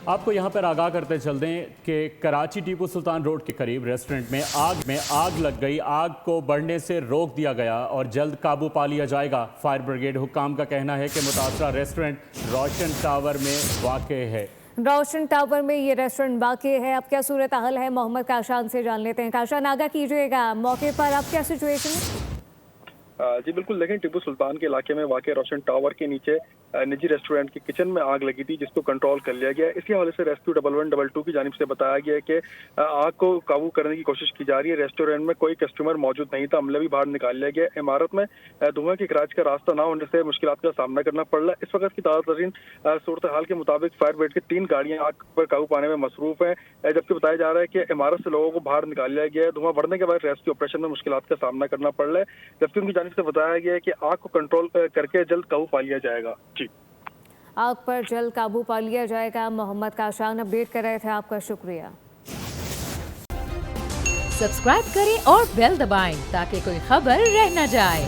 आपको यहाँ पर आगाह करते चल दें कि कराची टीपू सुल्तान रोड के करीब रेस्टोरेंट में आग लग गई। आग को बढ़ने से रोक दिया गया और जल्द काबू पा लिया जाएगा। फायर ब्रिगेड हुक्काम का कहना है कि मुतासरा रेस्टोरेंट रोशन टावर में वाक़ है। रोशन टावर में ये रेस्टोरेंट वाक़ है। अब क्या सूरत हाल है, मोहम्मद काशान से जान लेते हैं। काशान, आगाह कीजिएगा, मौके पर अब क्या सिचुएशन है? जी बिल्कुल, देखें टीपू सुल्तान के इलाके में वाक़ रोशन टावर के नीचे निजी रेस्टोरेंट की किचन में आग लगी थी, जिसको कंट्रोल कर लिया गया। इसी हवाले से रेस्क्यू 1112 की जानिब से बताया गया कि आग को काबू करने की कोशिश की जा रही है। रेस्टोरेंट में कोई कस्टमर मौजूद नहीं था, अमला भी बाहर निकाल लिया गया। इमारत में धुआं की खराज का रास्ता ना होने से मुश्किलात का सामना करना पड़ रहा है। इस वक्त की ताज़ा तरीन सूरत हाल के मुताबिक फायर ब्रिगेड की 3 गाड़ियां आग पर काबू पाने में मसरूफ हैं, जबकि बताया जा रहा है कि इमारत से लोगों को बाहर निकाल लिया गया है। धुआं बढ़ने के बाद रेस्क्यू ऑपरेशन में मुश्किलात का सामना करना पड़ रहा है, जबकि उनकी जानिब से बताया गया है कि आग को कंट्रोल करके जल्द काबू पा लिया जाएगा। जी, आग पर जल्द काबू पा लिया जाएगा। मोहम्मद काशान अपडेट कर रहे थे, आपका शुक्रिया। सब्सक्राइब करें और बेल दबाएं ताकि कोई खबर रह न जाए।